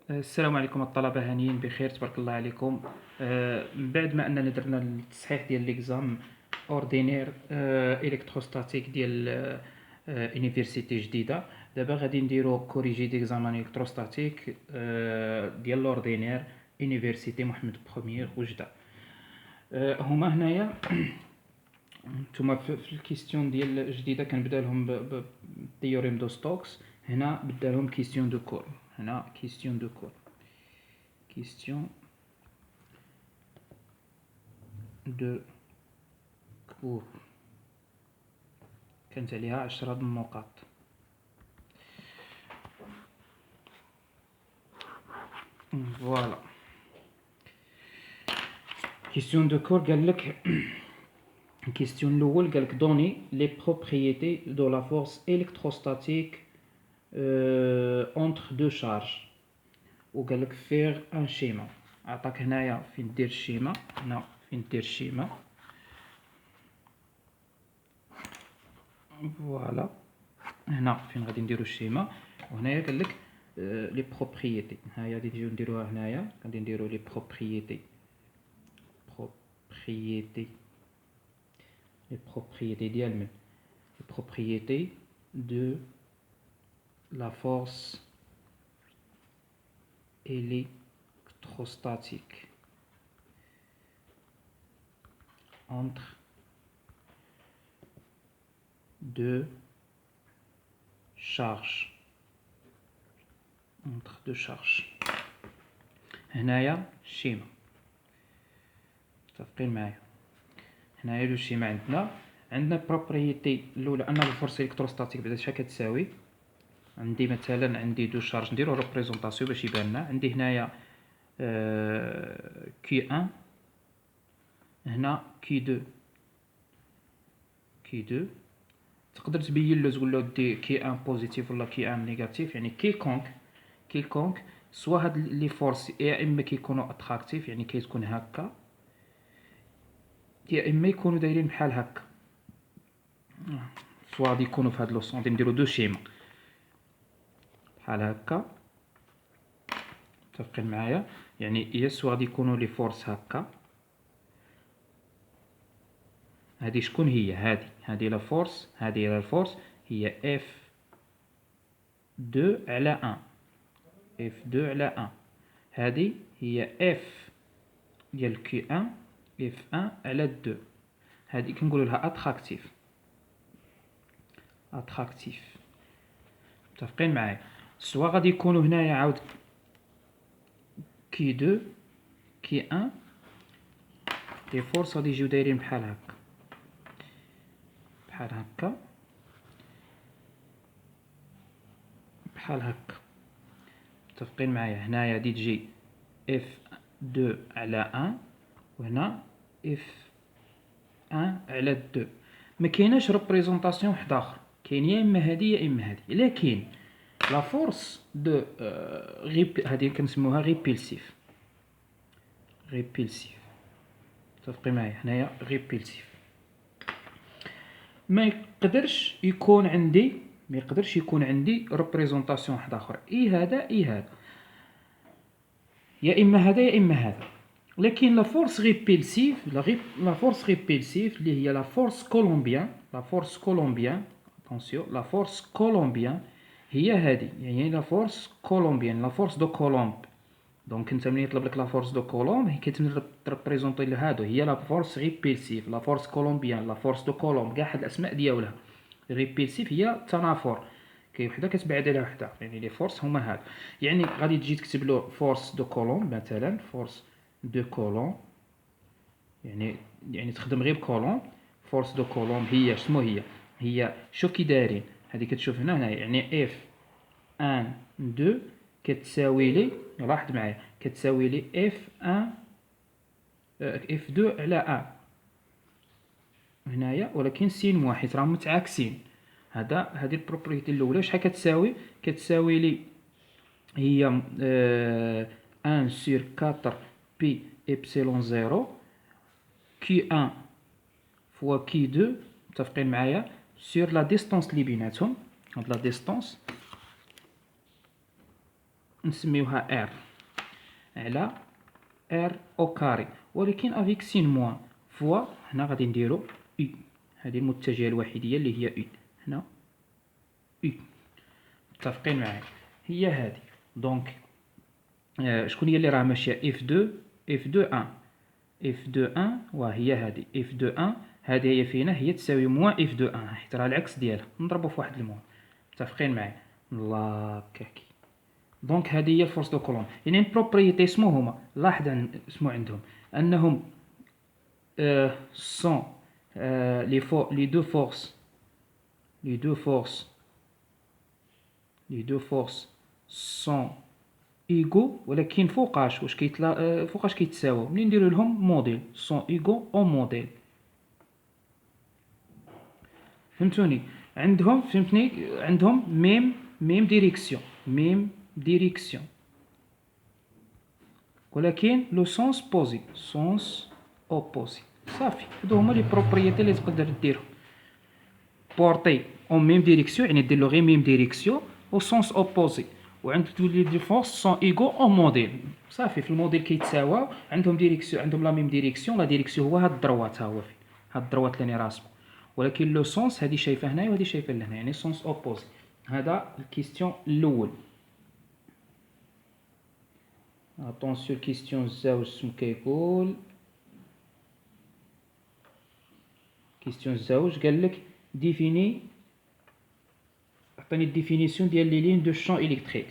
السلام عليكم الطلبة، هانيين بخير تبارك الله عليكم. من بعد ما اننا درنا التصحيح ديال ليكزام اوردينير الكتروستاتيك ديال يونيفرسيتي جديدة. دابا غادي نديرو كوريجي ديكزامان الكتروستاتيك ديال لوردينير يونيفرسيتي محمد بروميير وجدة. هما هنايا نتوما في الكيستيون ديال جديده كنبدا لهم بالثيوريم دو ستوكس. هنا بدا لهم كيستيون دو كور. هنا كيستيون دو كور، كيستيون دو كور كانت عليها 10 النقاط. فوالا كيستيون دو كور قال لك الكيستيون الاول قال لك دوني لي بروبريتي دو لا فورس الكتروستاتيك entre deux charges، وقال لك فيغ ان شيما. عطاك هنايا فين دير الشيما، هنا فين دير الشيما. فوالا هنا فين غادي نديرو الشيما، وهنايا قال لك لي بروبريتي. هنايا غادي نجيو نديروها، هنايا غادي نديرو لي بروبريتي، لي بروبريتي ديال من لي بروبريتي دو لا فورس électrostatique entre deux charges. هنايا الشيما، متفقين معايا؟ هنايا لو شيما عندنا بروبريتي الاولى ان الفورس الكتروستاتيك بعدا شحال كتساوي. عندي مثلا عندي دو شارج، نديرو ريبريزونطاسيون باش يبان لنا. عندي هنايا كي 1، هنا كي 2. تقدر تبين له تقول له دي كي 1 بوزيتيف ولا كي 1 نيجاتيف، يعني كيلكونك سوا هاد لي فورس يا اما كيكونوا اتراكتيف يعني كتكون هكا، يا اما يكونوا دايرين بحال هكا. سوا غادي يكونوا في هاد لو سون، نديرو دو شيما بحال هكا. متفقين معايا؟ يعني يا سوا غادي يكونوا لي فورس هكا. هادي شكون هي؟ هادي لا فورس، هادي لا فورس هي اف 2 على 1. هادي هي اف ديال كي 1 اف 1 على 2. هادي كنقولوا لها اتراكتيف. متفقين معايا؟ سوا غادي يكونوا هنايا عاود كي 2 كي 1 لي فورس غادي يجيو دايرين بحال هكا. متفقين معايا؟ هنايا غادي تجي اف 2 على 1 وهنا اف 1 على 2. ما كايناش ريبريزونطاسيون واحد اخر، كاين يا اما هادي يا اما هادي. لكن لا فورس دو هادي كنسموها ريبيلسيف. متفقين معايا؟ هنايا ريبيلسيف. ما يقدرش يكون عندي ريبريزونطاسيون واحد اخر، هذا يا اما هذا يا اما هذا. لكن لا فورس ريبيلسيف اللي هي لا فورس كولومبيان اتونسيون، لا فورس كولومبيان هي هذه، يعني لا فورس كولومبيان، لا فورس دو كولومب. دونك انت ملي يطلب لك لا فورس دو كولومب هي كتمنى تريبريزونطي له هادو، هي لا فورس ريبيلسيف، لا فورس كولومبيان، لا فورس دو كولومب، كاع هاد الاسماء ديالها. ريبيلسيف هي التنافر، كاين وحده كتبعد على وحده، يعني لي فورس هما هاد. يعني غادي تجي تكتب له فورس دو كولومب مثلا، فورس دو كولومب، يعني تخدم غير بكولومب. فورس دو كولومب هي شنو هي شوف كي دايرين. هذه كتشوف هنايا يعني اف 1 2 كتساوي لي، لاحظ معايا، كتساوي لي اف 1 اف 2 على 1 هنايا، ولكن سين واحد راهم متعاكسين. هذه البروبريتي الاولى شحال كتساوي لي هي 1 sur 4 بي ابسيلون 0 كي 1 فوا كي 2. متفقين معايا؟ سور لا ديستونس اللي بيناتهم، هاد لا ديستونس نسميوها ار على ار او كاري، ولكن افيك سين موان فوا هنا غادي نديرو اي. هذه المتجهه الوحيديه اللي هي اي هنا اي. متفقين معايا؟ هي هذه. دونك شكون هي اللي راه ماشيه اف 2 اف 2 1 اف 2 1 وهي هذه اف 2 1. هذه هي فينا هي تساوي موان اف 2 1 حيت راه العكس ديالها، نضربو في واحد الموان. متفقين معايا؟ الله كاكي. دونك هذه هي الفورس دو كولون. يعني بروبريتي سمو هما، لاحظ سمو عندهم انهم سون لي دو فورس لي دو فورس لي دو فورس سون ايغو، ولكن فوقاش واش فوقاش كيتساواو ملي نديرو لهم موديل سون ايغو او موديل. فهمتوني؟ عندهم فهمتني عندهم ميم ديريكسيون ولكن لو سونس بوزي سونس اوبوزي. صافي هادو هما لي بروبريتي اللي تقدر ديرهم. بورتي اون ميم ديريكسيون يعني دير له غير ميم ديريكسيون او سونس اوبوزي، وعند تولي دي فورس سون ايغو او موديل. صافي في الموديل كيتساواو، عندهم ديريكسيون، عندهم لا ميم ديريكسيون. لا ديريكسيون هو هاد الدروات، ها هو فين هاد الدروات اللي راني راسمو، ولكن لو سونس هادي شايفه هنايا وهادي شايفه لهنا، يعني سونس اوبوزي. هذا الكيستيون الاول. اتونسيون كيستيون الزاوج سم كيقول كيستيون الزاوج قال لك ديفيني، عطيني الديفينيسيون ديال لي لين دو شون الكتريك.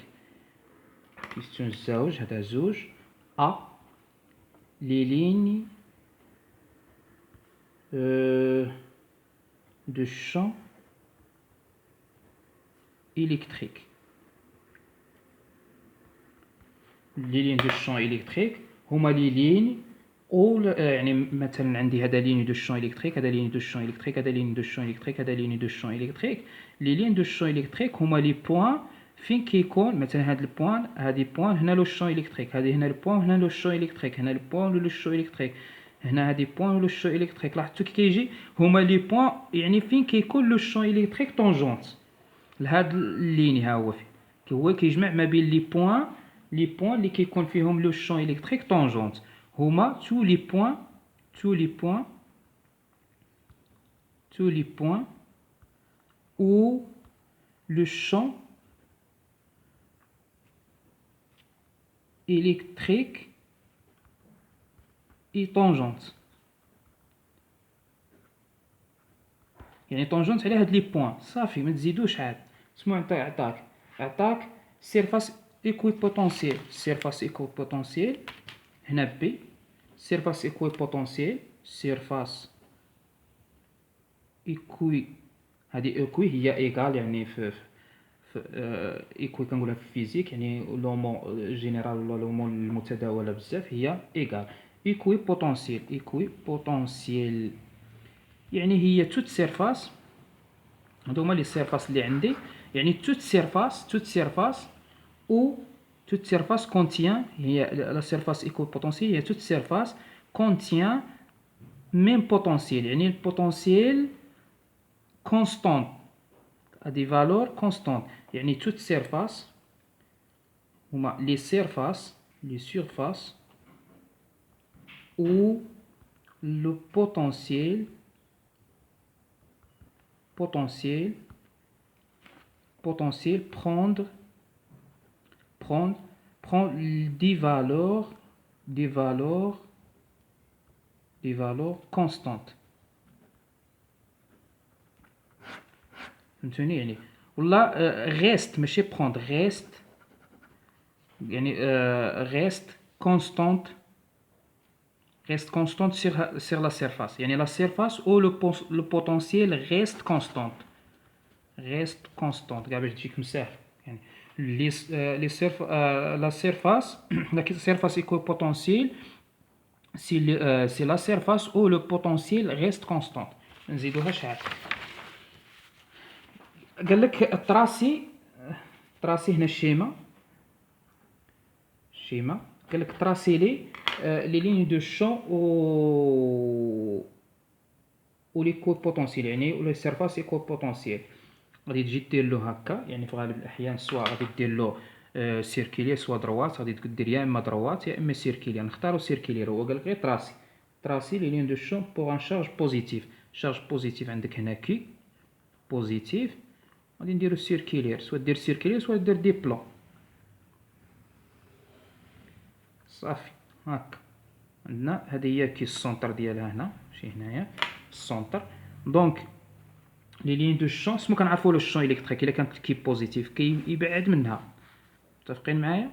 كيستيون الزاوج هذا زوج ا لي لين دو شون الكتريك. لي لين دو شون الكتريك هما لي لين او يعني مثلا عندي هذا لين دو شون الكتريك، هذا لين دو شون الكتريك، هذا لين دو شون الكتريك، هذا لين دو شون الكتريك. لي لين دو شون الكتريك هما لي بوين فين كيكون مثلا هاد البوين، هادي بوين هنا لو شون الكتريك، هادي هنا البوين هنا لو شون الكتريك، هنا البوين لو شون الكتريك، هنا هادي بوين لو شون الكتريك. لاحظتوا كي كيجي هما لي بوين يعني فين كيكون لو شون الكتريك طونجونت لهاد الليني. ها هو فين هو كيجمع ما بين لي بوين اللي كيكون فيهم لو شون الكتريك طونجونت. هما tous les points où le champ électrique est tangente. يعني طونجونت على هاد لي بوين. صافي ما تزيدوش عاد. سمو عطاك سيرفاس ايكويبوتونسييل، سيرفاس ايكويبوتونسييل هنا بي، سيرفاس ايكويبوتونسييل سيرفاس ايكوي. هذه ايكوي هي ايغال يعني في ايكوي كنقولها في الفيزيك يعني لومون جينيرال ولا لومون المتداوله بزاف هي ايغال ايكوي بوتونسييل. يعني هي توت سيرفاس، هادو هما لي سيرفاس اللي عندي، يعني توت سيرفاس او توت سيرفاس كونتيان، هي لا سيرفاس ايكوي بوتونسييل هي توت سيرفاس كونتيان ميم بوتونسييل، يعني البوتونسييل كونستانت à des valeurs constantes. يعني toute surface هما les surfaces où le potentiel prend des valeurs constantes. فهمتوني؟ يعني ولا غيست ماشي بروند، غيست يعني غيست كونستانت sur la surface. يعني la surface où le potentiel reste constante كاع باش تجيك مساهل. يعني la surface la surface équipotentielle c'est la surface où le potentiel reste constant. نزيدوهاش عاد. قال لك التراسي هنا الشيما قال لك تراسي لي لين دو شون و لي كو بوتونسييل يعني ولا سيرفاس ايكو بوتونسييل. غادي تجي دير له هكا، يعني في غالب الاحيان سواء غادي دير له سيركيلير سوا دروات، غادي دير يا اما دروات يا اما سيركيلير. نختارو سيركيلير. هو قالك غير تراسي لي لين دو شون بوغ ان شارج بوزيتيف. شارج بوزيتيف عندك هنا كي بوزيتيف، غادي نديرو سيركيلير، سوا دير سيركيلير سوا دير دي بلون. صافي هاكا عندنا هذه هي كي السونتر ديالها هنا، ماشي هنايا السونتر. دونك لي لين دو شون سمو كنعرفو لو شون الكتريك الا كانت كي بوزيتيف كيبعد منها. متفقين معايا؟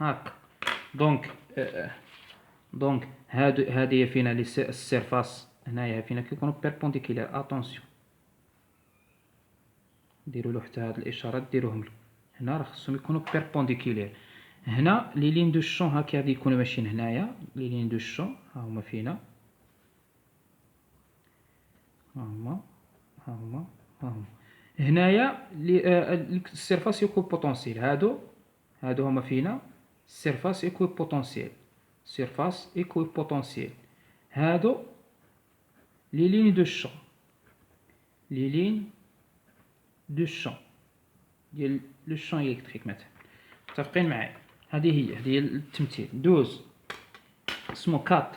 هاكا دونك هادي فينا لي السيرفاس هنايا فينا كيكونوا بيربونديكولير. اتونسيون ديروا له حتى هاد الاشارات ديروهم له هنا، راه خصهم يكونوا بيربونديكولير. هنا لي لين دو شون هاكا غادي يكونوا ماشيين هنايا. لي لين دو شون ها هما فينا، ها هما ها هما ها هما هنايا. السيرفاس يكون بوتونسييل. هادو هما فينا سيرفاس ايكوي بوتونسييل. سيرفاس ايكوي بوتونسييل. هادو لي لين دو شون. لي لين دو شون ديال لو شون الكتريك مثلا. متفقين معايا؟ هذه هي التمثيل. دوز اسمو كات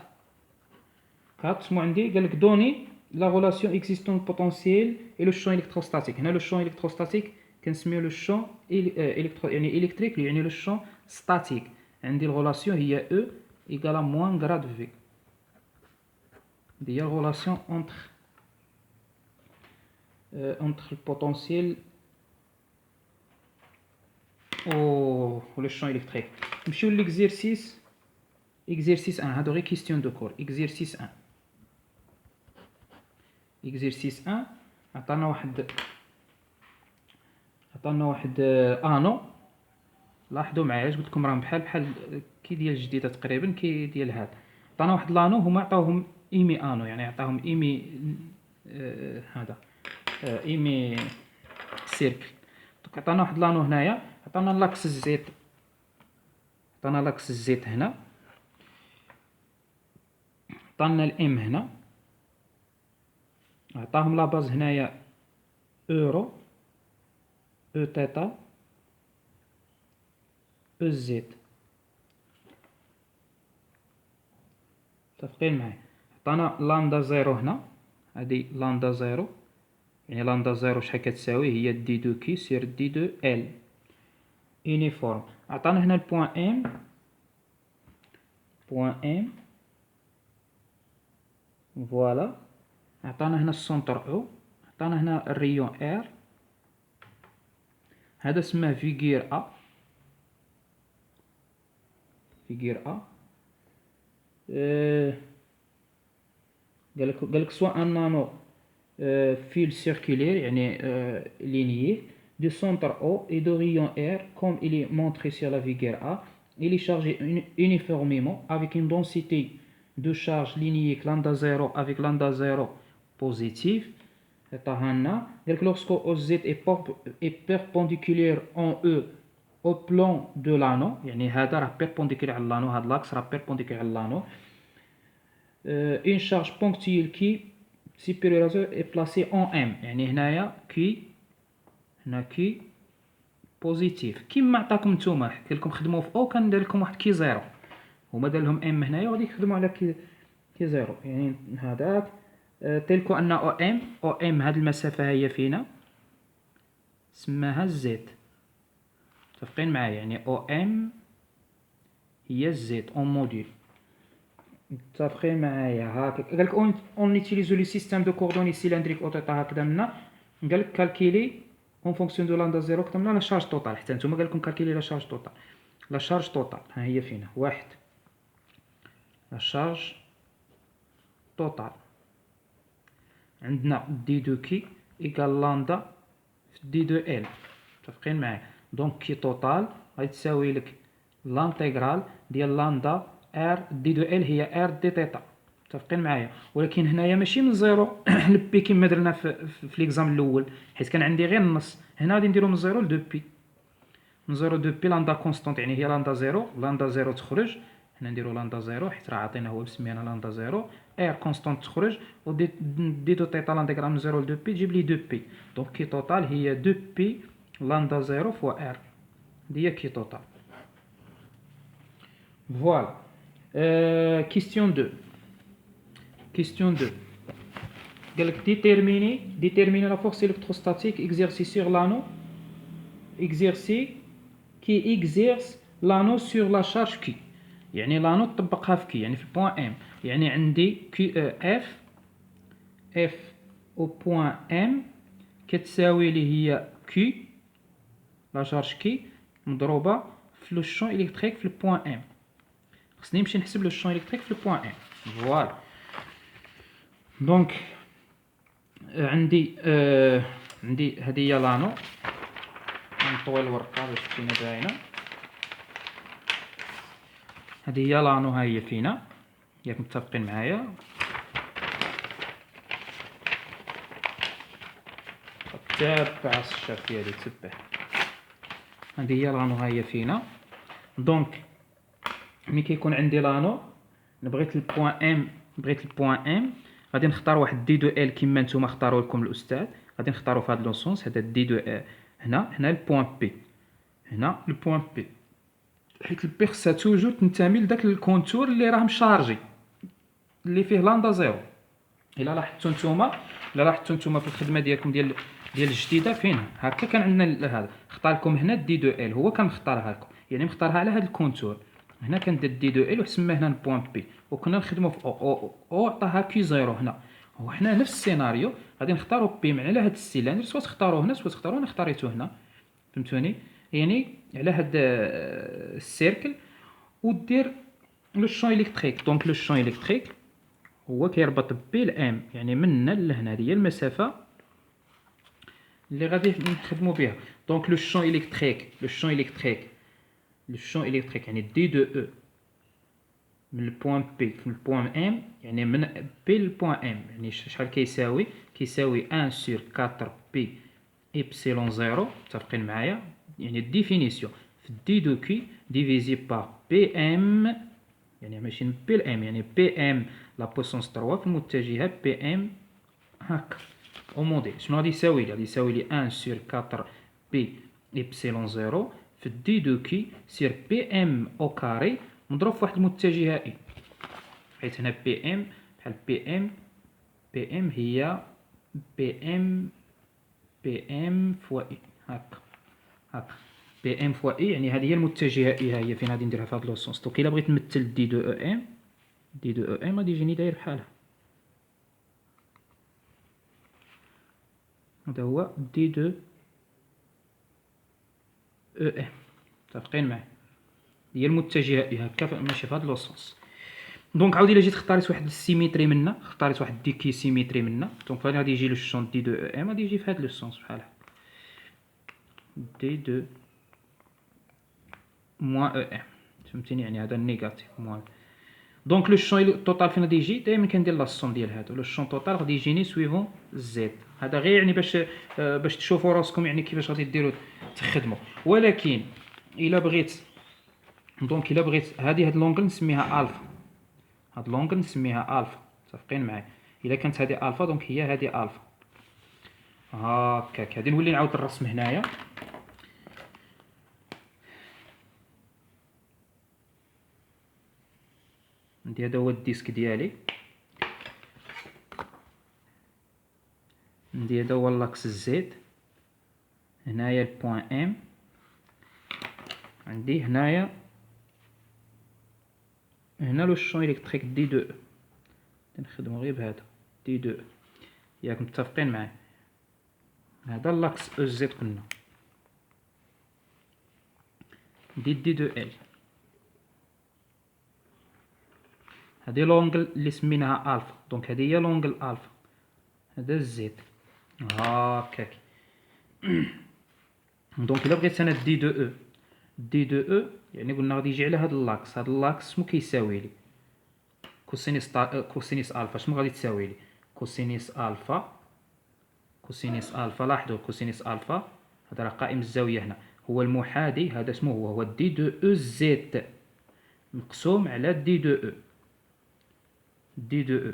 اسمو عندي قالك دوني لا غولاسيون اكزيستون بوتونسييل اي لو شون الكتروستاتيك. هنا لو شون الكتروستاتيك كنسميو لو شون الكترو يعني الكتريك يعني لو شون ستاتيك. عندي الغولاسيون هي او ايكالا موان غراد في. هي الغولاسيون اونتر البوتونسييل و لو شون الكتريك. نمشيو ليكزيرسيس. اكزيرسيس 1 هادو غير كيستيون دو كور. اكزيرسيس 1 اكزيرسيس 1 عطانا واحد انو. لاحظوا معايا اش قلت لكم راهم بحال كي ديال الجديده تقريبا كي ديال هاد. عطانا واحد لانو، هما عطاوهم ايمي انو يعني عطاهم ايمي هذا ايمي سيركل. دونك عطانا واحد لانو هنايا، عطانا لاكس الزيت، عطانا لاكس الزيت هنا، عطانا الام هنا، عطاهم لا باز هنايا اورو او تيتا او زيت. متفقين معايا؟ عطانا لامدا زيرو هنا، هادي لامدا زيرو يعني لامدا زيرو شحال كتساوي؟ هي دي دو كي سير دي دو ال يونيفورم. عطانا هنا البوان ام فوالا. عطانا هنا السونتر او، عطانا هنا الريون ار، هذا سماه فيغير ا. قالك سوا ان نانو fil circulaire يعني lignée du centre O et de rayon R comme il est montré sur la figure A. Il est chargé uniformément avec une densité de charge linéique lambda 0 avec lambda 0 positif. Lorsque OZ est perpendiculaire en E au plan de l'anneau يعني هذا راه perpendiculaire على l'anneau، هذا l'axe راه perpendiculaire على l'anneau. Une charge ponctuelle qui supérieure est placée en M يعني هنايا كي بوزيتيف كيما عطاكم نتوما. قال لكم خدموا في او كندير لكم واحد كي زيرو، هما دار لهم ام هنايا وغادي يخدموا على كي زيرو يعني هذاك تلكو ان او ام هاد المسافه هي فينا سماها زيت. متفقين معايا؟ يعني او ام هي الزيت اون موديل. متفقين معايا؟ هاكا قال لك اون نيتيليزو لو سيستيم دو كوردوني سيلندريك او تيتا هكذا منا. قال لك كالكيلي اون فونكسيون دو لامدا زيرو كتبنا لا شارج توتال. حتى نتوما قال لكم كالكيلي لا شارج توتال. لا شارج توتال ها هي فينا واحد، لا شارج توتال عندنا دي دو كي ايكال لامدا في دي دو ال. متفقين معايا؟ دونك كي توتال غادي تساوي لك لانتيغرال ديال لامدا ار دي دو ال هي ار دي تيتا. متفقين معايا؟ ولكن هنايا ماشي من زيرو لبي كما درنا في ليكزام الاول، حيت كان عندي غير النص. هنا غادي نديرو من زيرو لدو بي، من زيرو دو بي لاندا كونستونت، يعني هي لاندا زيرو، لاندا زيرو تخرج. هنا نديرو لاندا زيرو حيت راه عاطينا هو مسمينا لاندا زيرو، ار كونستونت تخرج، و دي دو تيتا لانتيغرال من زيرو لدو بي تجيب لي دو بي. دونك كي توتال هي دو بي لاندا زيرو فوا ار، دي هي كي توتال. فوالا. كيستيون 2. كيستيون 2 قال لك déterminer la force électrostatique exercée sur l'anneau, qui exerce l'anneau sur la charge Q. يعني l'anneau تطبقها في Q، يعني في البوان M. يعني عندي F au point M كتساوي لي هي Q، لا شارج Q مضروبة في لو شون إلكتريك في البوان M. خصني نمشي نحسب لو شون إلكتريك في البوان M. فوالا. دونك عندي هذه هي لانو. نطوي الورقه باش تجينا باينه. هذه هي لانو، ها هي فينا، ياك متفقين معايا؟ تابع الشاف ديالي، تبع. هذه هي لانو، ها هي فينا. دونك ملي كيكون عندي لانو، بغيت البوان ام، غادي نختار واحد دي دو ال كيما نتوما اختاروا لكم الاستاذ. غادي نختاروا في هذا لو سونس، هذا دي دو هنا البوان بي، هنا البوان بي، حيت البي خصها توجور تنتمي لذاك الكونتور اللي راه مشارجي، اللي فيه لاندا زيرو. الا لاحظتوا نتوما في الخدمه ديالكم ديال الجديده، فين هكا كان عندنا هذا، اختار لكم هنا دي دو ال، هو كان مختارها لكم، يعني مختارها على هذا الكونتور. هنا كندير دي دو ال وسماه هنا البوان بي، وكنا نخدموا في او عطاها كي زيرو هنا. وحنا نفس السيناريو غادي نختاروا بي على هذا السيلندر، سواء تختاروا هنا سواء تختاروا هنا، اختاريتو هنا، فهمتوني؟ يعني على هذا السيركل، ودير لو شون الكتريك. دونك لو شون الكتريك هو كيربط بي الام، يعني من هنا لهنا، هذه هي المسافه اللي غادي نخدموا بها. دونك لو شون الكتريك يعني دي دو او من البوان بي في البوان ام، يعني من بي للبوان ام، يعني شحال كيساوي 1 sur 4 بي إبسيلون زيرو. متفقين معايا؟ يعني الديفينيسيون في دي دو كي ديفيزي بار بي ام، يعني ماشي بي الام، يعني بي ام لا بويسونس 3 في المتجهة بي ام هكا او موديل. شنو غادي يساوي لي؟ غادي يساوي لي 1 sur 4 بي إبسيلون زيرو في دي دو كي سير بي ام او كاري مضروب في واحد المتجهة اي، حيت هنا بي ام بحال بي ام هي بي ام فوا اي، هكا بي ام فوا اي، يعني هذه هي المتجهه اي، ها هي فين غادي نديرها في هذا لو سونس. دونك الا بغيت نمثل دي دو او ام غادي يجيني داير بحالها، هذا هو دي دو او ام. متفقين معايا؟ هي المتجهه اي هكا، ماشي في هذا لو سونس. دونك عاود الا جيت اختاريت واحد السيميتري منا، اختاريت واحد ديكي سيميتري منا، دونك فين غادي يجي لو شون دي دو او ام، غادي يجي في هذا لو سونس بحال هكا، دي دو موان او ام، فهمتيني؟ يعني هذا النيجاتيف موان. دونك لو شون توتال فين غادي يجي؟ دائما كندير لا سوم ديال هادو، لو شون توتال غادي يجيني سويفون زد. هذا غير يعني باش تشوفوا راسكم يعني كيفاش غادي ديروا تخدموا. ولكن الا بغيت، دونك الا بغيت هاد لونغل نسميها الفا، هاد لونغل نسميها الفا. متفقين معايا؟ الا كانت هذه الفا دونك هي هذه الفا هكاك. غادي نولي نعاود الرسم هنايا. عندي هذا هو الديسك ديالي، عندي هذا هو لاكس زد، هنايا البوان ام، عندي هنايا هنا لو شون الكتريك دي دو، نخدمو غير بهذا دي دو، ياك متفقين معايا؟ هذا لاكس او زد قلنا دي دو ال، هذه لونغل اللي سميناها الفا، دونك هذه هي لونغل الفا، هذا الزد هكاك. دونك الا بغيت انا دي دو او يعني قلنا غادي يجي على هذا اللاكس، هذا اللاكس شنو كيساوي لي؟ كوسينيس الفا شنو غادي تساوي لي؟ كوسينيس الفا، كوسينيس الفا، لاحظوا كوسينيس الفا هذا راه قائم الزاويه هنا، هو المحاذي، هذا اسمه هو دي دو او زد مقسوم على دي دو او، دي دو او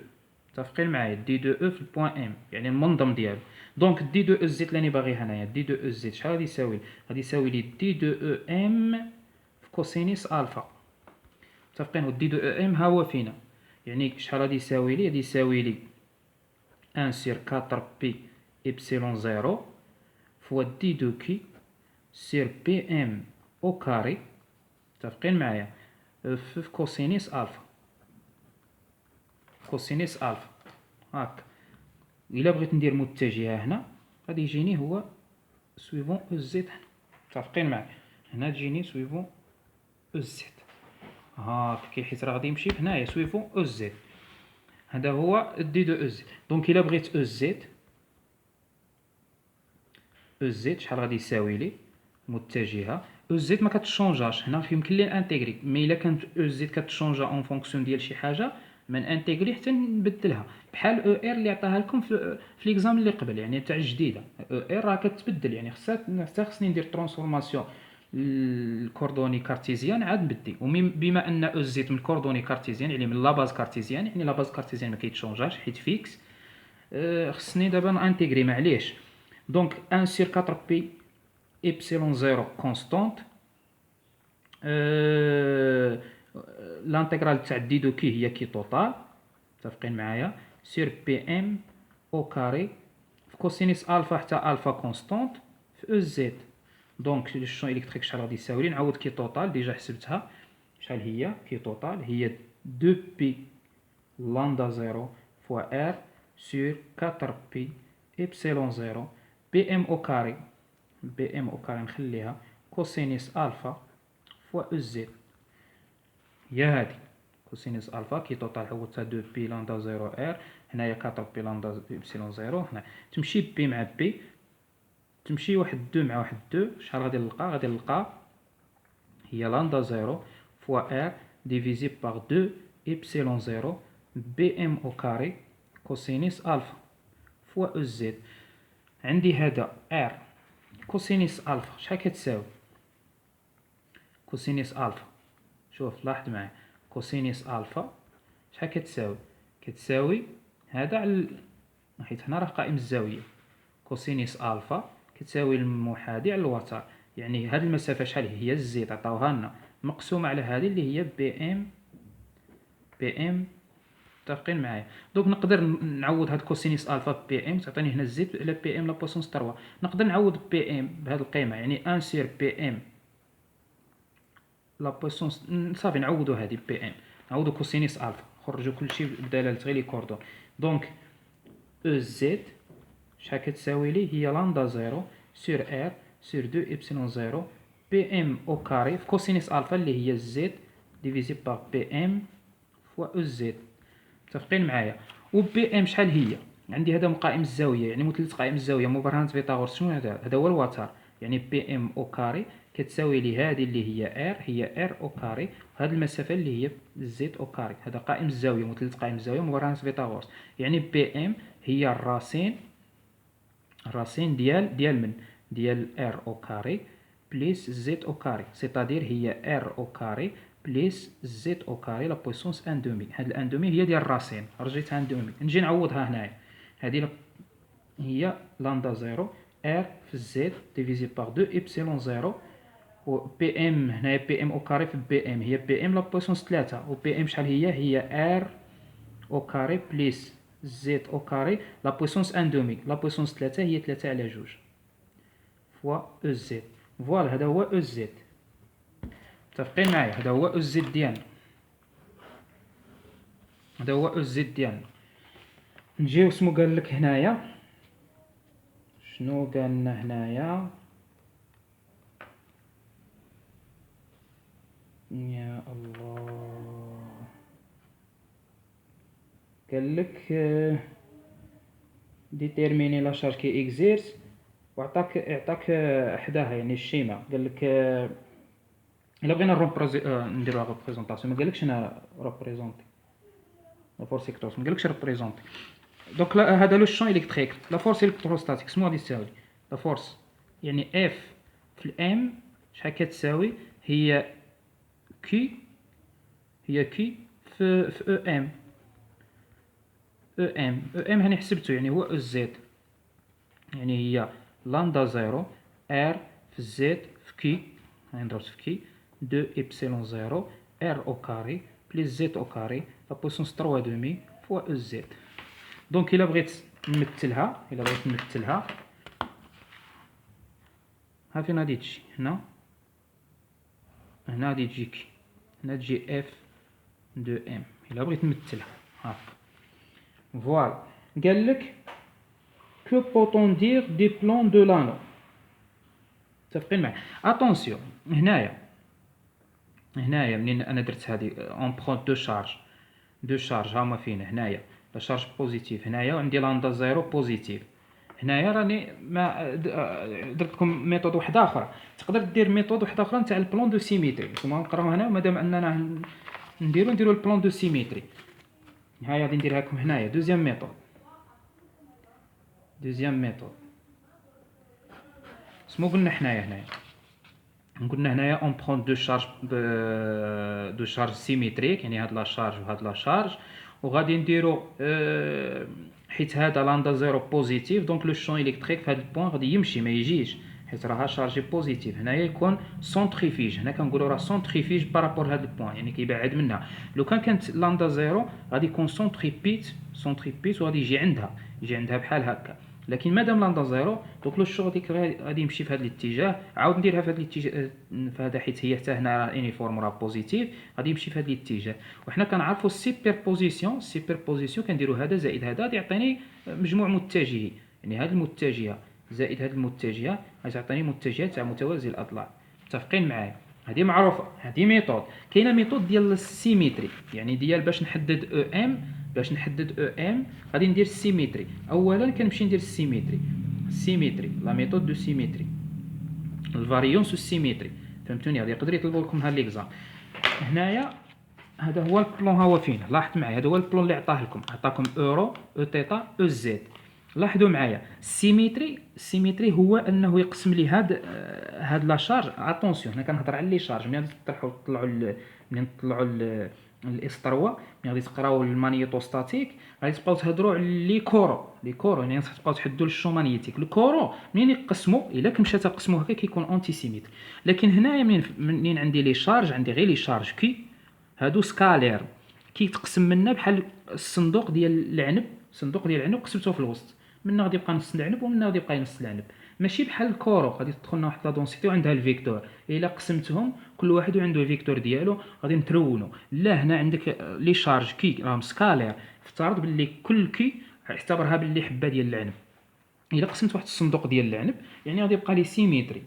متفقين معايا؟ دي دو او في البوان ام يعني المنظم ديالو. دونك دي دو او زد اللي راني باغي هنايا، دي دو او زد شحال غادي يساوي؟ غادي يساوي لي دي دو او ام في كوسينيس الفا، متفقين؟ و دي دو او ام ها هو فينا، يعني شحال غادي يساوي لي؟ غادي يساوي لي 1 sur 4 بي إبسيلون زيرو فوا دي دو كي سير بي ام او كاري، متفقين معايا؟ في كوسينيس الفا، كوسينيس الفا هاكا. الا بغيت ندير متجهه هنا غادي يجيني هو سويفون او زد هنا، متفقين معايا؟ هنا تجيني سويفون او زد هاك كي، حيت راه غادي يمشي هنايا سويفون او زد، هذا هو دي دو او زد. دونك الا بغيت او زد، او زد شحال غادي يساوي لي؟ متجهه او زد ما كتشونجاش هنا، يمكن لي انتيغري، مي الا كانت او زد كتشونجا اون فونكسيون ديال شي حاجه من انتيغري حتى نبدلها، بحال او ار اللي عطاها لكم في ليكزام اللي قبل، يعني تاع الجديده او ار راه كتبدل، يعني خصني ندير ترانسفورماسيون الكوردوني كارتيزيان عاد نبدي. وبما ان او زد من كوردوني كارتيزيان يعني من لا باز كارتيزيان، يعني لا باز كارتيزيان ما كيتشونجاش حيت فيكس، خصني دابا نانتيغري معليش. دونك 1 sur 4 بي إبسيلون زيرو كونستونت، لانتيغرال تاع دي دو كي هي كي توتال، متفقين معايا؟ سير بي ام او كاري في كوسينيس الفا حتى الفا كونستونت في او زد. دونك الشون الكتريك شحال غادي يساوي لي؟ نعوض كي توتال ديجا حسبتها، شحال هي كي توتال؟ هي 2 بي لامدا زيرو فوا ار سور 4 بي إبسيلون زيرو بي ام او كاري، بي ام او كاري نخليها كوسينيس الفا فوا او زد، هي هادي كوسينيس الفا كي توتال عوضتها 2 بي لامدا زيرو ار، هنايا 4 بي لامدا إبسيلون زيرو، هنا تمشي بي مع بي، تمشي واحد 2 مع واحد 2، شحال غادي نلقى؟ غادي نلقى هي لامدا زيرو فوا ار ديفيزي باغ 2 إبسيلون زيرو بي ام او كاري كوسينيس الفا فوا او زد. عندي هذا ار كوسينيس الفا شحال كتساوي؟ كوسينيس الفا، شوف لاحظ معايا، كوسينيس الفا شحال كتساوي؟ كتساوي هذا على، حيت هنا راه قائم الزاويه، كوسينيس الفا كتساوي المحاذي على الوتر، يعني هذه المسافه شحال هي؟ الزيت عطاوها لنا مقسومه على هذه اللي هي بي ام، بي ام، متفقين معايا؟ دونك نقدر نعوض هاد كوسينيس الفا بي ام تعطيني هنا الزيت على بي ام لا بوسونس 3، نقدر نعوض بي ام بهاد القيمه، يعني 1 سير بي ام لا بوسونس، صافي نعوضو هادي بي ام، نعوضو كوسينيس الفا، نخرجو كلشي بدلالة غير لي كوردون. دونك او زد شحال كتساوي لي؟ هي لامدا زيرو سور ار سور 2 إبسيلون زيرو بي ام او كاري في كوسينيس الفا اللي هي زد ديفيزي باغ بي ام فوا او زد، متفقين معايا؟ و بي ام شحال هي؟ عندي هذا مقائم الزاويه، يعني مثلث قائم الزاويه مبرهنة فيثاغورس، شنو هذا؟ هذا هو الوتر، يعني بي ام او كاري كتساوي لي هذه اللي هي ار، هي ار او كاري، وهذه المسافه اللي هي زد او كاري، هذا قائم الزاويه مثلث قائم الزاويه مبرهنة فيثاغورس، يعني بي ام هي الراسين، الراسين ديال من؟ ديال ار او كاري بليس زد او كاري، سيتادير هي ار او كاري بليس زد او كاري لا بويسونس ان دومي، هاد الان دومي هي ديال الراسين، رجيتها ان دومي، نجي نعوضها هنايا، هادي هي لامدا زيرو ار في زد ديفيزي باغ 2 إبسيلون زيرو، و بي ام هنايا بي ام او كاري في بي ام هي بي ام لا بويسونس 3، و بي ام شحال هي ار او كاري بليس زد او كاري لا بويسونس ان دومي، لا بويسونس 3 هي 3 على جوج فوا او زد. فوالا هذا هو او زد، متفقين معايا؟ هذا هو او زد ديالنا، هذا هو او زد ديالنا. نجيو سمو قال لك هنايا، شنو قال لنا هنايا؟ يا الله، قال لك ديتيرميني لا شارج كي اكزيرس، وعطاك حداها يعني الشيما، قال لك الا بغينا نديرو ريبريزونطاسيون، ما قالكش انا ريبريزونتي، لا فورس الكتروستاتيك ما قالكش ريبريزونتي. دونك هذا لو شون الكتريك. لا فورس الكتروستاتيك شنو غادي تساوي؟ لا فورس يعني اف في الام شحال كتساوي؟ هي كي في او ام. او ام هاني حسبته يعني هو او زد، يعني هي لامدا زيرو ار في زد في كي، هاني ضربت في كي دو إبسيلون زيرو ار او كاري بليس زد او كاري لا بويسونس 3 دومي فوا او زد. دونك الا بغيت نمثلها ها فين غادي تجي؟ هنا غادي تجي كي، هنا تجي اف دو ام. الا بغيت نمثلها هاكا فوالا. قالك que peut-on dire des plans de l'anneau؟ متفقين معايا؟ اتونسيون هنايا منين انا درت هذه اون برون دو شارج هما فين هنايا لا شارج بوزيتيف هنايا، وعندي لاندا زيرو بوزيتيف هنايا. راني ما درت لكم ميثود واحده اخرى، تقدر دير ميثود واحده اخرى نتاع البلان دو سيميتري. نتوما نقراو هنا مادام اننا نديرو البلان دو سيميتري. هاي غادي نديرها لكم هنايا دوزيام ميثود. سمو قلنا هنايا اون برون دو شارج سيميتريك، يعني هاد لا شارج وهاد لا شارج، وغادي نديرو حيت هذا لاندا زيرو بوزيتيف دونك لو شون الكتريك في هاد البوان غادي يمشي ما يجيش حيت راها شارجي بوزيتيف. هنايا يكون سونتريفيج، هنا كنقولوا راه سونتريفيج بارابور هاد البوان، يعني كيبعد منها. لو كانت لاندا زيرو غادي يكون سونتريبيت وغادي يجي عندها بحال هكا. لكن مادام لاندا زيرو دونك لو شو غادي يمشي في هذا الاتجاه. عاود نديرها في هذا الاتجاه في هذا حيت هي حتى هنا راه انيفورم راه بوزيتيف، غادي يمشي في هذا الاتجاه. وحنا كنعرفوا السيبربوزيسيون كنديروا هذا زائد هذا يعطيني مجموع متجهي، يعني هذه المتجهه زائد هذه المتجهه غتعطيني متجهات تاع متوازي الاضلاع. متفقين معايا؟ هذه معروفه، هذه ميثود. كاينه ميثود ديال السيميتري، يعني ديال باش نحدد او ام غادي ندير السيميتري. اولا كنمشي ندير السيميتري لا ميثود دو سيميتري الفاريونس والسيميتري. فهمتوني؟ غادي يقدر يطلبوا لكم هاد ليكزام. هنايا هذا هو البلون، ها هو فين لاحظت معايا، هذا هو البلون اللي عطاكم اورو او تيتا او زد. لاحظوا معايا السيميتري هو انه يقسم لي هاد لا شارج. اتونسيون هنا كنهضر على لي شارج. منين تطلعوا الاس 3 ملي غادي تقراو المانيتوستاتيك غادي تبقاو تهضروا على لي كورو يعني تبقاو تحدوا الشو مانيتيك. الكورو منين يقسموا الا كنمشى تقسموا هكا كيكون انتي سيميتري. لكن هنايا منين عندي لي شارج، عندي غير لي شارج كي هادو سكالير كيتقسم منا بحال الصندوق ديال العنب قسمته في الوسط، منا غادي يبقى نص العنب ومنا غادي يبقى نص العنب. ماشي بحال الكورو غادي تدخل لنا واحد لا دونسيتي وعندها الفيكتور، الا قسمتهم كل واحد عنده الفيكتور ديالو غادي نترونوا. لا هنا عندك لي شارج كي راهم سكالير، افترض باللي كل كي اعتبرها باللي حبه ديال العنب. الا قسمت واحد الصندوق ديال العنب يعني غادي يبقى لي سيميتري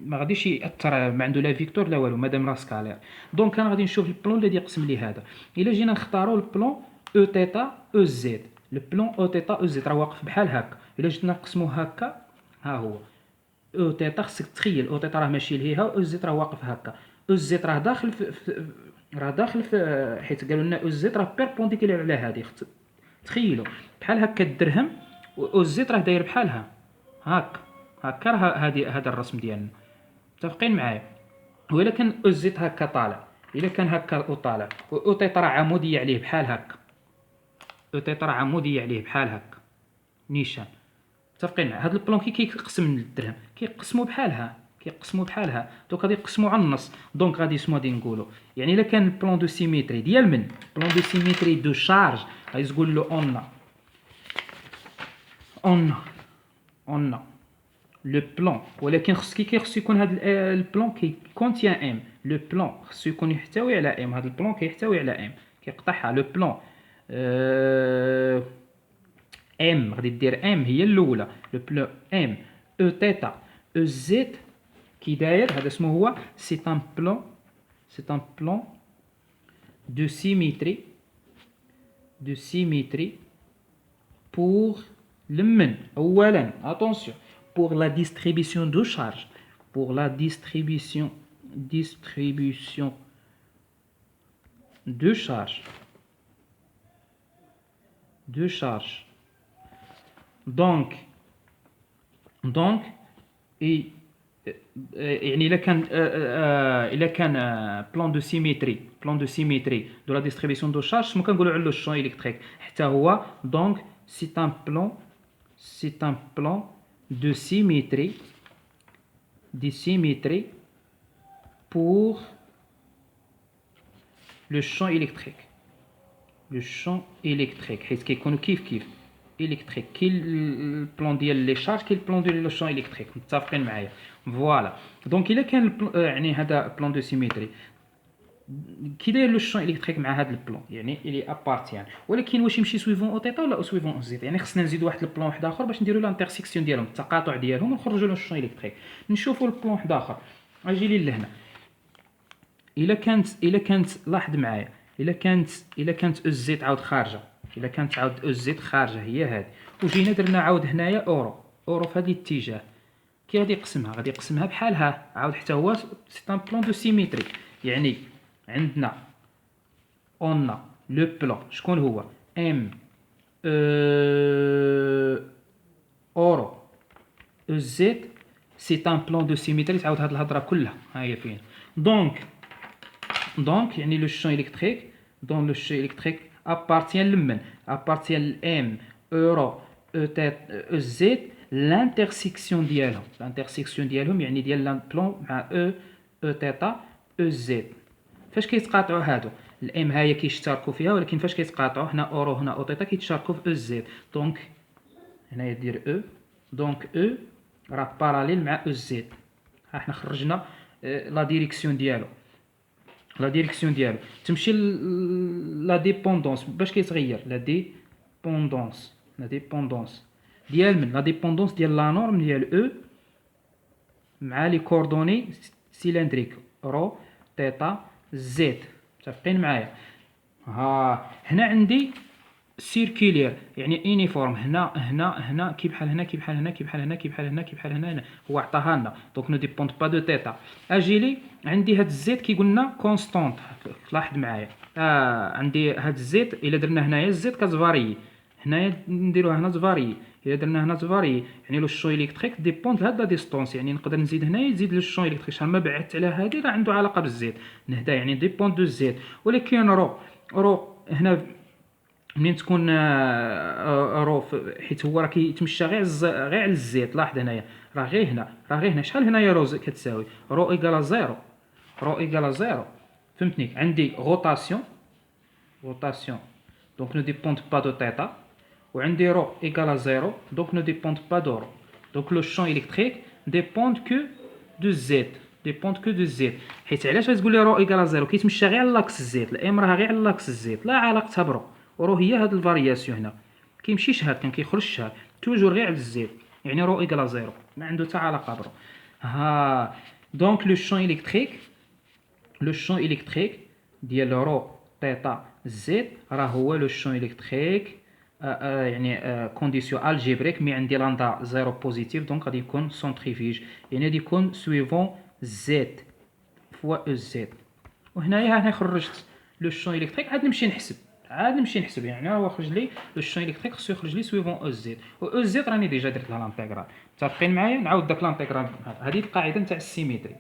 ما غاديش ياثر، ما عنده لا فيكتور لا والو مادام راه سكالير. دونك انا غادي نشوف البلون اللي يقسم لي هذا. الا جينا نختاروا البلون او تيتا او زد، البلون او تيتا او زد راه واقف بحال هكا. الا جينا نقسموه هكا ها هو او تيتا، خصك تخيل او تيتا راه ماشي لهيها او زد راه واقف هكا. او زد راه داخل في حيت قالوا لنا او زد راه بيربونديكولير على هذه. تخيلوا بحال هكا الدرهم او زد راه داير بحالها هكا راه هذا الرسم ديالنا. متفقين معايا؟ وإلا كان او زد هكا طالع، الا كان هكا او طالع او تيتا راه عموديه عليه بحال هكا، نيشان. متفقين معايا؟ هذا البلون كيقسم الدرهم كيقسموا بحالها دونك غادي يقسموا على النص. دونك غادي اسمو غادي نقولوا يعني الا كان البلون دو سيميتري ديال بلون دو سيميتري دو شارج غادي تقول له اون لو بلان. ولكن خصو يكون هذا البلان كونتيان ام. لو بلان خصو يكون يحتوي على ام. هذا البلان كيحتوي على ام كيقطعها لو بلان ام. غادي دير ام هي الاولى لو بلان ام او تيتا او زد كي داير. هذا اسمه هو سي ان بلان دو سيميتري pour لمن اولا attention pour la distribution de charge, pour la distribution de charge. De charge. Donc et يعني إلا كان بلان دو سيميتري دو لا ديستريبيسيون دو شارج ما كنقولوا على لو شون إلكتريك حتى هو. دونك سي ان بلان دو سيميتري pour le champ électrique. Le champ électrique حيت كيكونوا كيف électrique. كي البلان ديال لي شارج كي البلان ديال لو شون إلكتريك. متفقين معايا؟ فوالا. دونك الا كان يعني هذا بلان دو سيميتري كي داير لو شون إلكتريك مع هذا البلان يعني الي ابارتيان، ولكن واش يمشي سويفون او تيتا ولا سويفون او زيتا؟ يعني خصنا نزيدوا واحد البلان واحد اخر باش نديروا لانترسيكسيون ديالهم، التقاطع ديالهم، ونخرجوا له الشون إلكتريك. نشوفوا البلان واحد اخر. اجي لي لهنا. الا كانت لاحظ معايا، الا كانت او زيت عاود خارجه، الا كانت عاود او زيت خارجه هي هذه، وجينا درنا عاود هنايا اورو في هذا الاتجاه، كي غادي يقسمها بحالها عاود حتى هو سي ان بلان دو سيميتري. يعني عندنا اون لو بلان شكون هو ام اورو او زيت سي ان بلان دو سيميتري. تعاود هاد الهضره كلها ها هي فين. دونك يعني لو champ électrique dans le champ électrique appartient لمن appartient m euro e z l'intersection ديالهم يعني ديال لامبلون مع e θ e z. فاش كيتقاطعوا هادو الام هاهي كيشتركوا فيها، ولكن فاش كيتقاطعوا هنا اورو هنا او θ كيتشاركوا في e z. دونك هنايا دير e، دونك e راه باراليل مع e z. ها حنا خرجنا لا ديريكسيون ديالو. لا ديريكسيون ديالو تمشي لا ديبوندونس باش كيتغير لا ديبوندونس ديال من لا ديبوندونس ديال لا نورم ديال او مع لي كوردوني سيلندريك رو تيتا زيت. متفقين معايا؟ ها هنا عندي سيركولير يعني يونيفورم. هنا كي بحال هنا كي بحال هنا كي بحال هنا كي بحال هنا كي بحال هنا هو عطاها لنا. دونك نو ديبوند با دو تيتا. اجي لي عندي هاد الزيت كي قلنا كونستانت. لاحظ معايا عندي هاد الزيت الا درنا هنايا الزيت كتفاريي، هنايا نديروها هنا تفاريي، الا درنا هنا تفاريي. يعني لو شون الكتريك ديبوند لهاد لا ديستونس. يعني نقدر نزيد هنايا يزيد لو شون الكتريك شحال ما بعدت على هادي راه عنده علاقه بالزيت. هدا يعني ديبوند دو الزيت. ولكن رو هنا منين تكون رو حيت هو راه كيتمشى غير على الزيت. لاحظ هنايا راه غير هنا شحال هنايا رو كتساوي رو ايكالا زيرو. فهمتني؟ عندي روتاسيون دونك نو ديبوند با دو تيتا، وعندي رو ايكالا زيرو دونك نو ديبوند با دو رو. دونك لو شون الكتريك ديبوند كو دو زيت. حيت علاش غتقول لي رو ايكالا زيرو؟ كيتمشى غير على لاكس الزيت. الام راه غير على لاكس الزيت، لا علاقتها برو. ورو هي هاد الفارياسيون هنا كيمشيش هاد كان كيخرجش هاد توجور غير على الزيت. يعني رو ايكالا زيرو ما عنده حتى علاقه برو. ها دونك لو شون الكتريك ديال رو تيتا زيت راه هو لو شون الكتريك يعني كونديسيون الجبريك. مي عندي لاندا زيرو بوزيتيف دونك غادي يكون سونتريفيج، يعني غادي يكون سويفون زيت فوا او زيت. وهنايا هنا خرجت لو شون الكتريك. عاد نمشي نحسب يعني راه خرج لي لو شون الكتريك خصو يخرج لي سويفون او زيت. و او زيت راني ديجا درت لها لانتيغرال. متفقين معايا؟ نعاود داك لانتيغرال. هذه القاعده نتاع السيميتري.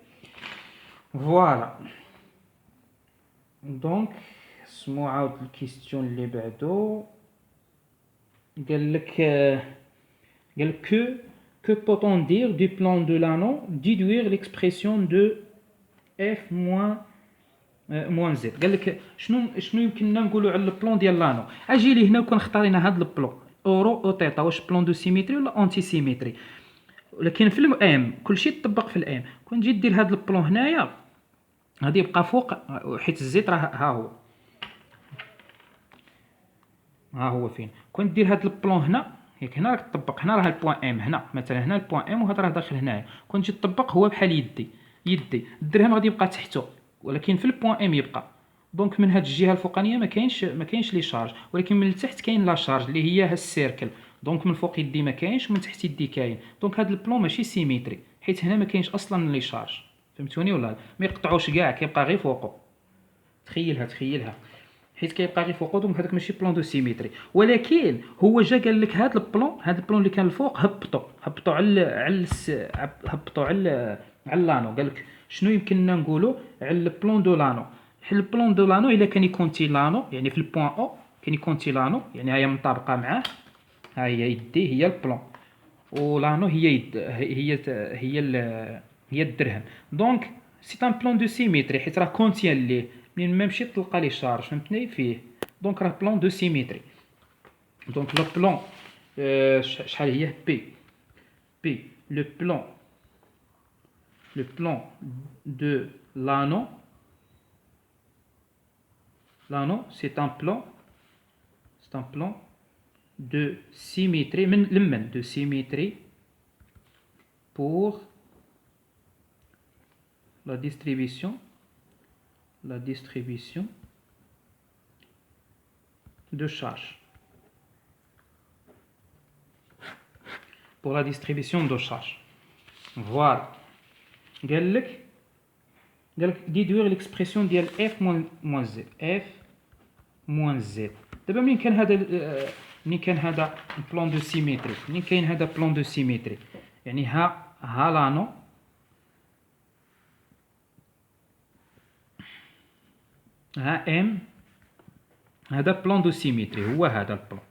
فوالا. دونك سمو عاود الكيستيون اللي بعدو. قال لك que peut-on dire du plan de l'anneau déduire l'expression de f moins z. قال لك شنو يمكننا نقولوا على البلان ديال لانو. اجي لي هنا وكون اختارينا هذا البلان اورو او تيتا، واش بلان دو سيميتري ولا انتي سيميتري؟ ولكن في الام كلشي يطبق في الام. كون تجي دير هذا البلان هنايا غادي يبقى فوق حيت الزيت راه ها هو فين. كون دير هذا البلان هنا ياك هنا راك تطبق. هنا راه البوان ام، هنا مثلا هنا البوان ام وهذا راه داخل هنايا. كون تجي تطبق هو بحال يدي الدرهم غادي يبقى تحته، ولكن في البوان ام يبقى. دونك من هاد الجهه الفوقانيه ما كاينش لي شارج، ولكن من التحت كاين لا شارج اللي هي ها السيركل. دونك من فوق يدي ما كاينش ومن تحت يدي كاين. دونك هاد البلان ماشي سيميتري حيت هنا ما كاينش اصلا لي شارج. فهمتوني ولا؟ ما يقطعوش كاع، كيبقى غير فوقو. تخيلها حيت كيبقى غير فوق، دونك هذاك ماشي بلان دو سيميتري. ولكن هو جا قال لك هذا البلان اللي كان الفوق هبطوا على لانو. قال لك شنو يمكننا نقولوا على البلان دو لانو. حيت البلان دو لانو الا كان يكونتي لانو، يعني في البوان او كان يكونتي لانو، يعني هي مطابقه معاه، ها هي يدي هي البلان، ولانو هي يد هي الدرهم. دونك سي ان بلان دو سيميتري حيت راه كونتيان ليه منين ما مشيت تلقى لي شارج، فهمتني فيه. دونك راه بلان دو سيميتري. دونك لو بلان شحال هي بي لو بلان دو لانو c'est un plan de symétrie de symétrie pour la distribution de charge. Pour la distribution de charge. Voilà. قال لك déduire l'expression ديال f moins z. f moins z. دابا منين كان هذا بلان دو سيميتري، منين كاين هذا بلان دو سيميتري، يعني ها لانو، ها ام، هذا بلان دو سيميتري، هو هذا البلان.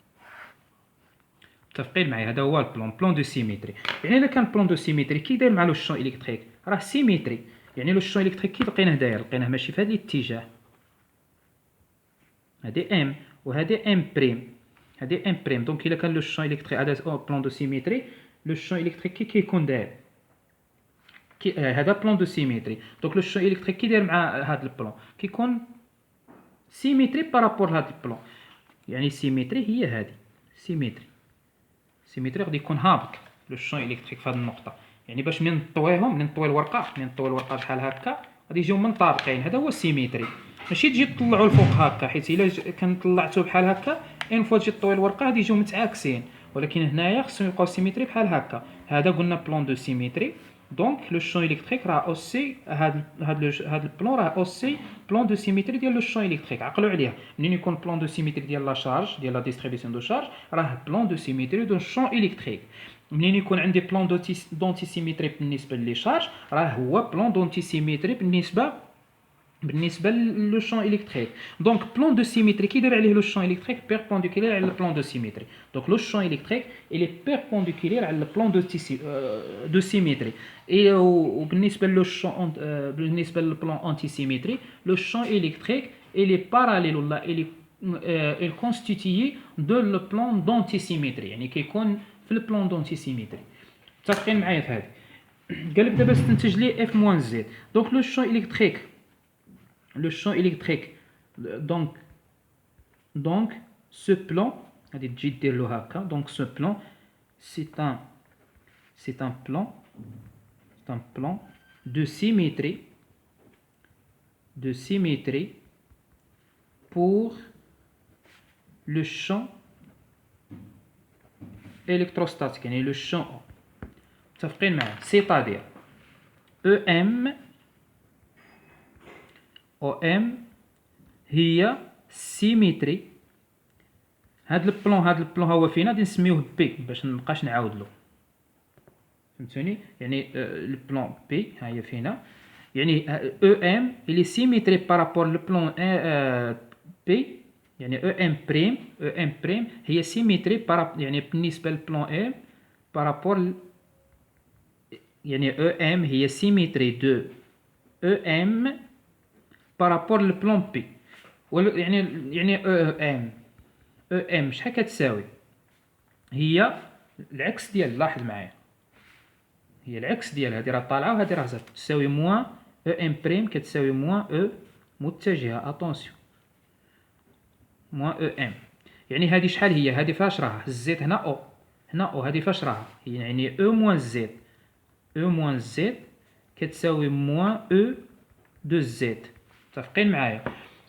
متفقين معايا؟ هذا هو بلان دو سيميتري. يعني الا كان بلان دو سيميتري كي داير مع لو شون الكتريك راه سيميتري. يعني لو شون الكتريك كي لقيناه لقيناه ماشي في هذا الاتجاه، هذه ام وهذه ام بريم. دونك الا كان لو شون الكتريك هذا بلان دو سيميتري، لو شون الكتريك كي كيكون داير هذا بلان دو سيميتري. دونك لو شون الكتريك كي داير مع هذا البلان كيكون سيميتري بارابور هذا البلان. يعني سيميتري هي هذه سيميتري غادي يكون هابط لو شون الكتريك في هذه النقطه. يعني باش منين نطوي الورقه بحال هكا غادي يجيو منطابقين. هذا هو السيميتري. ماشي تجي تطلعوا الفوق هكا، حيت الا كان طلعتو بحال هكا اين فوا تجي طوي الورقه غادي يجيو متعاكسين. ولكن هنايا خصهم يبقاو سيميتري بحال هكا. هذا قلنا بلان دو سيميتري. دونك لو شون الكتريك راه اوسي هاد البلان راه اوسي بلان دو سيميتري ديال لو شون الكتريك. عقلوا عليها، منين يكون بلان دو سيميتري ديال لا شارج ديال لا ديستريبيسيون دو شارج راه بلان دو سيميتري دو شون الكتريك. منين يكون عندي بلان دونتي سيميتري بالنسبه لي شارج راه هو بلان دونتي سيميتري بالنسبه لو شون الكتريك. دونك بلان دو سيميتري كيدير عليه لو شون الكتريك بيربونديكولير على البلان دو سيميتري. دونك لو شون الكتريك الي بيربونديكولير على البلان دو سيميتري. اي وبالنسبه لو شون بالنسبه للبلان انتي سيميتري لو شون الكتريك الي باراليل ولا الي الكونستيتيي دو لو بلان دونتي سيميتري. يعني كيكون في البلان دونتي سيميتري. متفقين معايا في هذه؟ قال لك دابا استنتج لي اف موان زد. دونك لو شون الكتريك donc ce plan غادي تجي دير له هكا. donc ce plan c'est un plan de symétrie pour le champ électrostatique. يعني le champ متفقين معايا؟ c'est-à-dire OM هي سيميتري. هاد البلان هو فين غادي نسميوه بي باش منبقاش نعاود له. فهمتوني؟ يعني البلان بي ها هي فينا. يعني OM اللي سيميتري بارابور البلان بي. يعني OM بريم هي سيميتري يعني بالنسبه للبلان ام بارابور. يعني OM هي سيميتري دو OM بارابور للبلان بي. يعني ام شحال كتساوي؟ هي العكس ديال، لاحظ معايا، هي العكس ديال هذه راه طالعه وهذه راه زادت، تساوي موان ام بريم كتساوي موان متجهه. اتونسيون، موان ام. يعني هذه شحال هي؟ هذه فاش راها الزيت هنا او هذه فاش راها؟ يعني موان زد كتساوي موان دو زد. متفقين معايا؟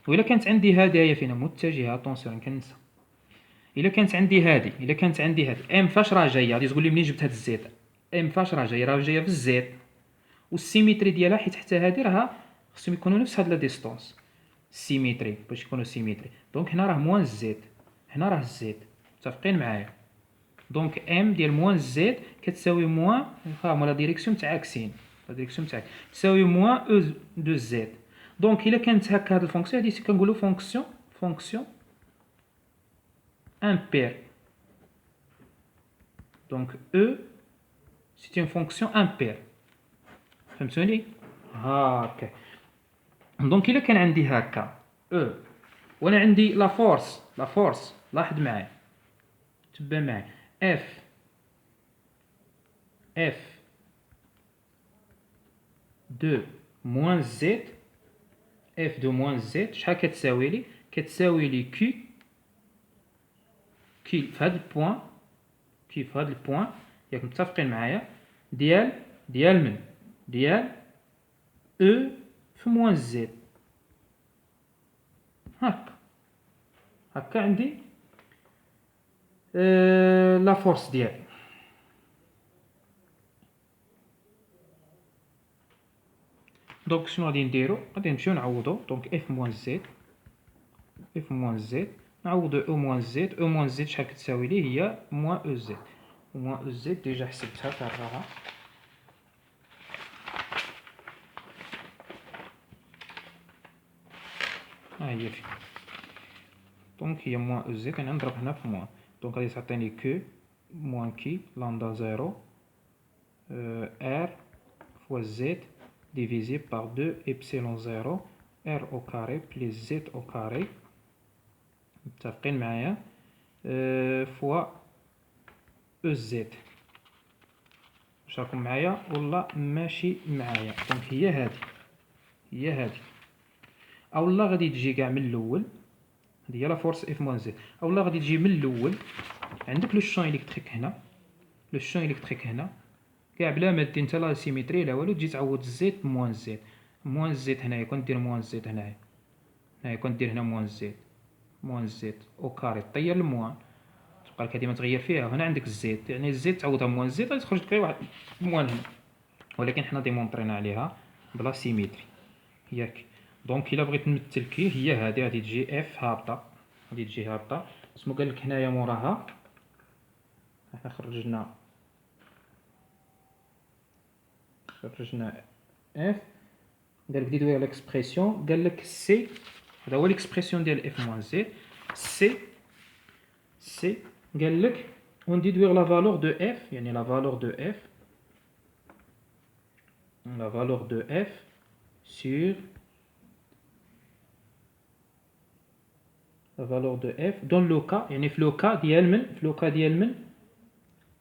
وإلا كانت عندي هذه هي فينا متجهه، اتونسيون كننسى. الا كانت عندي هذه ام فاش راه جايه؟ غادي تقول لي منين جبت هذا الزيت؟ ام فاش راه جايه في الزيت، والسيميتري ديالها حيت حتى هذه راه خصهم يكونوا نفس هاد لا ديستونس. سيميتري باش يكونوا سيميتري. دونك هنا راه موان زد، هنا راه زد، متفقين معايا؟ دونك ام ديال موان زد كتساوي موان، فاهموا لا ديريكسيون متعاكسين، لا ديريكسيون متاعك تساوي موان او دو زد. دونك الا كانت هكا هاد الفونكسيون هادي كنقولوا فونكسيون امبير. دونك او سي اون فونكسيون امبير، فهمتوني؟ هاكا. دونك الا كان عندي هكا او وانا عندي لا فورس، لاحظ معايا، تبع معايا، اف دو موان زد، اف دو موان زد شحال كتساوي لي؟ كتساوي لي كي في هاد البوان، كي في هاد البوان، ياك متفقين معايا؟ ديال من؟ ديال او في موان زد. هكا عندي لا فورس ديالي. دونك شنو غادي نديرو؟ غادي نمشيو نعوضو. دونك اف موان زد نعوضو او موان زد. او موان زد شحال كتساوي ليه؟ هي موان او زد. موان او زد ديجا حسبتها كراها، ها هي فين. دونك هي موان او زد، انا نضرب هنا في موان. دونك غادي تعطيني كو موان كي لامدا زيرو ار فوا زد divisé par 2 epsilon 0 r au carré plus z au carré، متفقين معايا؟ فوا او زد. واش راكم معايا ولا ماشي معايا؟ دونك هي هادي اولا غادي تجي كاع من الاول، هادي هي لا فورس اف موان زد، اولا غادي تجي من الاول عندك لو شون الكتريك هنا، لو شون الكتريك هنا كاع بلا ما دير نتا لا سيميتري لا والو، تجي تعوض زد بموان زد. موان زد هنايا كون دير موان زد هنايا كون دير هنا موان زد او كاري طير الموان، تبقى لك هادي ما تغير فيها. هنا عندك الزد، يعني الزد تعوضها موان زد غادي تخرج لك غير واحد موان هنا، ولكن حنا ديمونطرينا عليها بلا سيميتري ياك. دونك الا بغيت نمثل كي هي هادي غادي تجي اف هابطه، غادي تجي هابطه. اسمو قال لك هنايا موراها، حنا خرجنا اف، قال لك ديدوير ليكسبرسيون، قال لك سي، هذا هو ليكسبرسيون ديال اف موان زد، سي قال لك اون ديدوير لا فالور دو اف، يعني لا فالور دو اف، لا فالور دو اف sur la valeur de f dans le cas، يعني في لو كا ديال من، في لو كا ديال من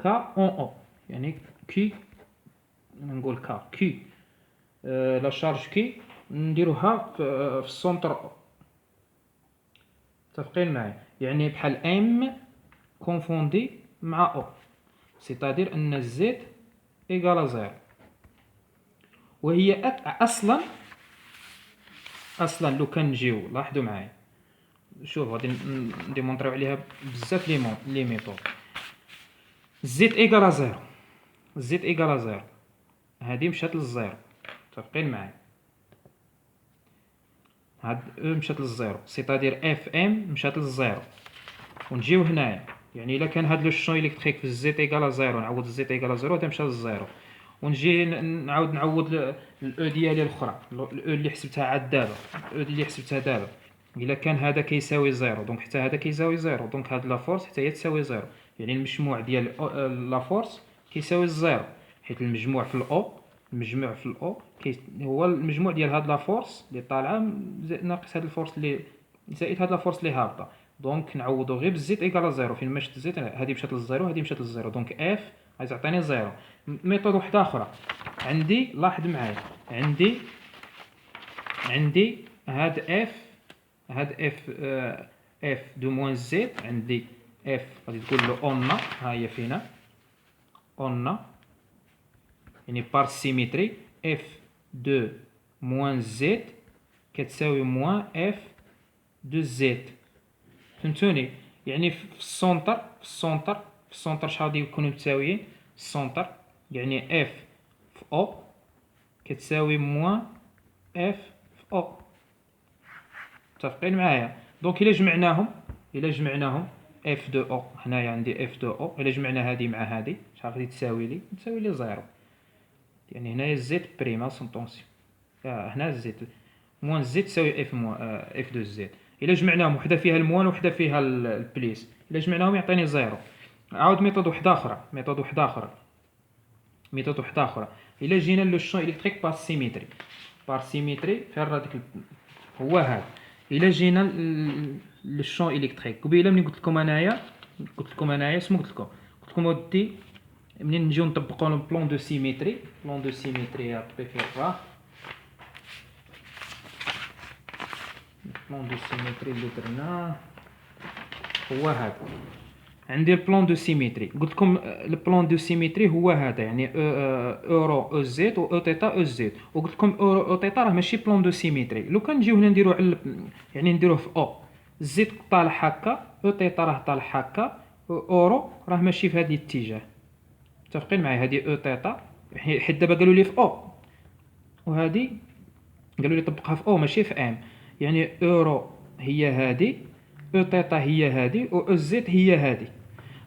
كا اون او، يعني كي نقول كا كي لا شارج كي نديروها في السونتر او، متفقين معايا؟ يعني بحال ام كونفوندي مع او، سيتادير ان زد ايكالا زيرو. وهي اصلا لو كان نجيو لاحظوا معايا، شوف غادي نديمونطريو عليها بزاف لي ميثود. زد ايكالا زيرو، زد ايكالا زيرو، هادي مشات للزيرو، متفقين معايا؟ هاد او مشات للزيرو، سيتادير اف ام مشات للزيرو. ونجيو هنايا، يعني الا كان هاد لو شون الكتريك في زد ايكالا زيرو، نعوض زد ايكالا زيرو هذا مشى للزيرو. ونجي نعاود نعوض الاو ديالي الاخرى، الاو اللي حسبتها عاد دابا، الاو اللي حسبتها دابا، الا كان هذا كيساوي زيرو دونك حتى هذا كيساوي زيرو، دونك هاد لا فورس حتى هي تساوي زيرو، يعني المجموع ديال لا فورس كيساوي الزيرو، حيت المجموع في الاو، المجموع في الاو هو المجموع ديال هاد لا فورس اللي طالعه ناقص هاد الفورس اللي زائد هاد لا فورس اللي هابطه. دونك نعوضو غير بالزيت ايكالا زيرو، فين مشات الزيت هادي مشات للزيرو هادي مشات للزيرو، دونك اف غادي تعطيني زيرو. ميثود وحده اخرى عندي، لاحظ معايا، عندي هاد اف اف دو موان زد، عندي اف غادي تقول له اون، ها هي فينا اون، يعني بار سيميتري اف دو موان زد كتساوي موان اف دو زد، فهمتوني؟ يعني في السونتر شحال غادي يكونوا متساويين؟ السونتر يعني اف في او كتساوي موان اف في او، متفقين معايا؟ دونك الا جمعناهم اف دو او، هنايا عندي اف دو او، الا جمعنا هادي مع هادي شحال غادي تساوي لي زيرو. يعني هنايا زد بريم سونطونسيون، هنا زد موان زد تساوي اف موان اف دو زد. الا جمعناهم وحده فيها الموان وحده فيها البليس، الا جمعناهم يعطيني زيرو. عاود ميثود وحده اخرى، الا جينا لو شون الكتريك بار سيميتري فين راه ديك هو هذا. الا جينا لو شون الكتريك قبيله ملي قلت لكم انايا اسمو قلت لكم ودي منين نجيو نطبقوا البلان دو سيميتري، يا ربي في الراه، البلان دو سيميتري اللي درناه هو هذا. عندي البلان دو سيميتري، قلت لكم البلان دو سيميتري هو هذا، يعني اورو او زد و او تيتا او زد، وقلت لكم اورو او تيتا راه ماشي بلان دو سيميتري. لو كان نجيو هنا نديرو يعني نديروه في او، زد طالع هكا، او تيتا راه طالع هكا، اورو راه ماشي في هذا الاتجاه. متفقين معايا؟ هذه او تيتا حيت دابا قالوا لي في او، وهذه قالوا لي طبقها في او ماشي في ام، يعني اورو هي هذه، او تيتا هي هذه، و او زد هي هذه.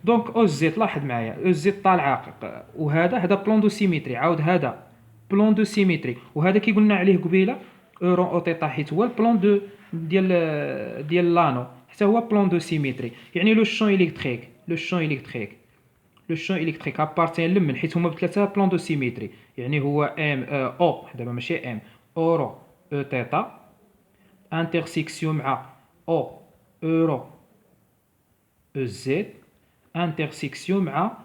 دونك او زد لاحظ معايا، او زد طالعه، وهذا بلان دو سيميتري، عاود هذا بلان دو سيميتري، وهذا كي قلنا عليه قبيله اورو او تيتا حيت هو البلان دو ديال لانو، حتى هو بلان دو سيميتري. يعني لو شون الكتريك ابارتين لمن حيت هما بثلاثه بلان دو سيميتري، يعني هو ام او دابا ماشي ام، اورو او تيتا انترسيكسيون مع او اورو او زد انترسيكسيون مع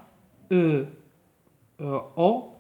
او او